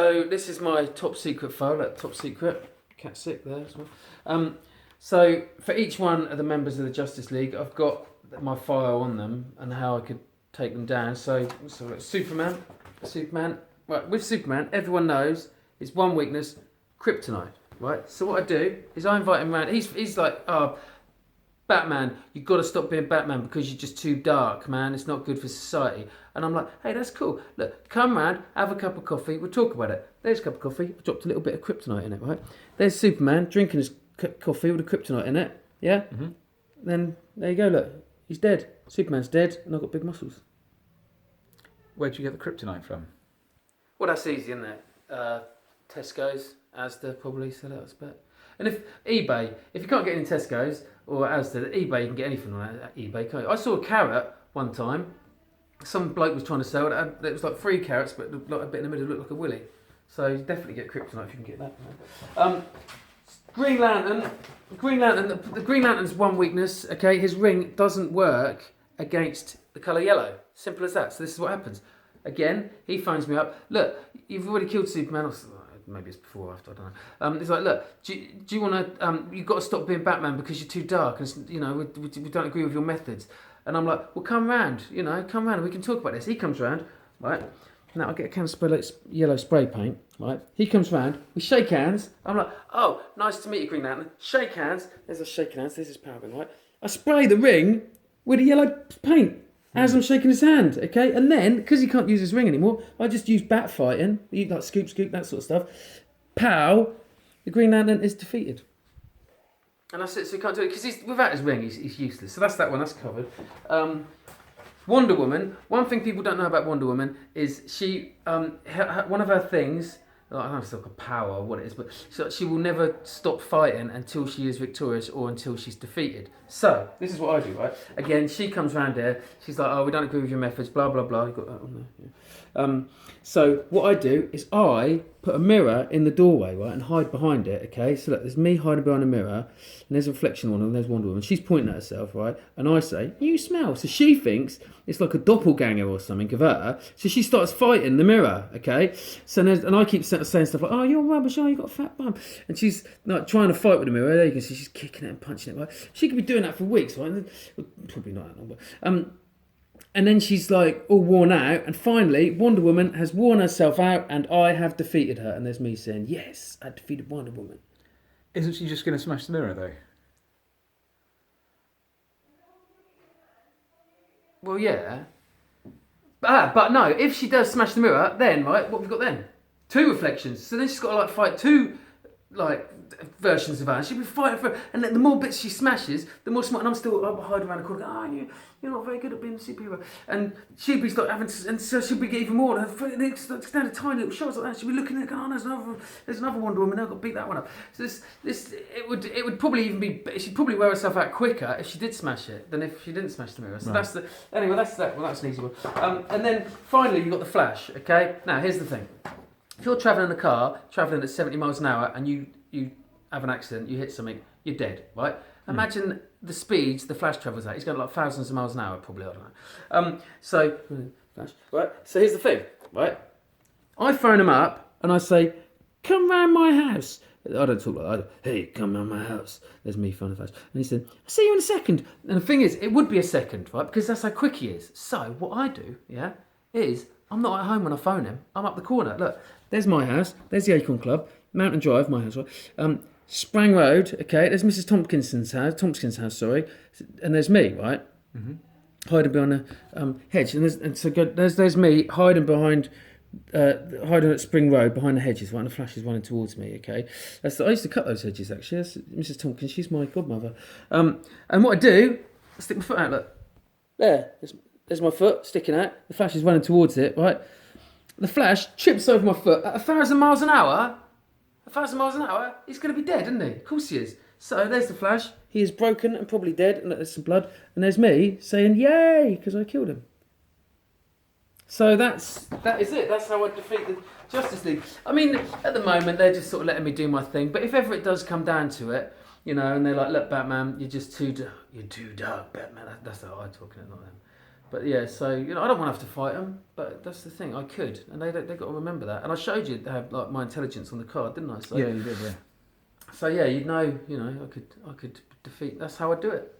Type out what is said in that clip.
So this is my top secret file, top secret, cat sick there as well. So for each one of the members of the Justice League, I've got my file on them and how I could take them down. So Superman, right, with Superman, everyone knows his one weakness, kryptonite, right? So what I do is I invite him around, he's like, oh, Batman, you've got to stop being Batman because you're just too dark, man. It's not good for society. And I'm like, hey, that's cool. Look, come round, have a cup of coffee. We'll talk about it. There's a cup of coffee. I dropped a little bit of kryptonite in it, right? There's Superman drinking his coffee with the kryptonite in it. Yeah? Mm-hmm. Then there you go, look. He's dead. Superman's dead and I've got big muscles. Where'd you get the kryptonite from? Well, that's easy, isn't it? Tesco's, Asda probably sell it, I expect. And if you can't get it in Tesco's or Asda, eBay, you can get anything on eBay, can't you? I saw a carrot one time. Some bloke was trying to sell it. It was like 3 carrots, but like a bit in the middle looked like a willy. So you definitely get kryptonite if you can get that. Green Lantern. The Green Lantern's one weakness. Okay, his ring doesn't work against the colour yellow. Simple as that. So this is what happens. Again, he phones me up. Look, you've already killed Superman. Or maybe it's before or after, I don't know. He's like, look, do you want to? You've got to stop being Batman because you're too dark, and we don't agree with your methods. And I'm like, well, come round, and we can talk about this. He comes round, right? Now I get a can of yellow spray paint, right? He comes round, we shake hands. I'm like, oh, nice to meet you, Green Lantern. Shake hands. There's a shaking hands. This is power ring, right? I spray the ring with the yellow paint as I'm shaking his hand, okay? And then, because he can't use his ring anymore, I just use bat fighting, like scoop, that sort of stuff. Pow, the Green Lantern is defeated. And that's it, so he can't do it, because without his ring, he's useless. So that's that one, that's covered. Wonder Woman, one thing people don't know about Wonder Woman is she, one of her things, I don't know if it's like a power or what it is, but she will never stop fighting until she is victorious or until she's defeated. So, this is what I do, right? Again, she comes round here, she's like, oh, we don't agree with your methods, blah, blah, blah. You've got that on there, yeah. So, what I do is I put a mirror in the doorway, right, and hide behind it, okay? So, look, there's me hiding behind a mirror, and there's a reflection on her, and there's Wonder Woman. She's pointing at herself, right? And I say, you smell. So, she thinks it's like a doppelganger or something of her. So, she starts fighting the mirror, okay? So, and I keep saying stuff like, oh, you're rubbish, oh, you got a fat bum. And she's like trying to fight with the mirror. There you can see she's kicking it and punching it, right? She could be doing that for weeks, right? Probably not that long, but... And then she's like all worn out, and finally Wonder Woman has worn herself out, and I have defeated her. And there's me saying, "Yes, I defeated Wonder Woman." Isn't she just going to smash the mirror though? Well, yeah. But no. If she does smash the mirror, then right, what have we got then? 2 reflections. So then she's got to like fight 2 versions of her. She'll be fighting for, and the more bits she smashes, the more smart. And I'm still hiding around the corner. Going, you're not very good at being a superhero. And she'll be and so she'll be getting even more. And it's down to tiny little shots like that. She'll be looking at it, going, oh, there's another Wonder Woman. I've got to beat that one up. So it would probably even be. She'd probably wear herself out quicker if she did smash it than if she didn't smash the mirror. So right. That's that. Well, that's an easy one. And then finally you've got the Flash. Okay. Now here's the thing. If you're travelling in a car, travelling at 70 miles an hour, and you have an accident, you hit something, you're dead, right? Imagine the speeds the Flash travels at. He's going like thousands of miles an hour, probably, I don't know. Flash, right? So here's the thing, right? I phone him up and I say, come round my house. I don't talk like that. Hey, come round my house. There's me phoning Flash. And he said, I'll see you in a second. And the thing is, it would be a second, right? Because that's how quick he is. So what I do, yeah, is I'm not at home when I phone him. I'm up the corner. Look, there's my house. There's the Acorn Club. Mountain Drive, my house, right? Sprang Road, okay, there's Mrs. Tompkins's house, and there's me, right? Mm-hmm. Hiding behind a hedge, and so there's me hiding at Spring Road behind the hedges, right? And the Flash is running towards me, okay? I used to cut those hedges actually. That's Mrs. Tompkins, she's my godmother. And what I do, I stick my foot out. Look, there's my foot sticking out. The Flash is running towards it, right? The Flash trips over my foot at 1,000 miles an hour. 1,000 miles an hour, he's going to be dead, isn't he? Of course he is. So there's the Flash. He is broken and probably dead, and there's some blood. And there's me saying, yay, because I killed him. So that is it. That's how I defeat the Justice League. I mean, at the moment, they're just sort of letting me do my thing. But if ever it does come down to it, and they're like, look, Batman, you're too dark, Batman. That's how I'm talking, not them. But yeah, so I don't want to have to fight them, but that's the thing. I could, and they got to remember that. And I showed you they have like my intelligence on the card, didn't I? So, Yeah, you did. Yeah. So yeah, you'd know. I could defeat. That's how I do it.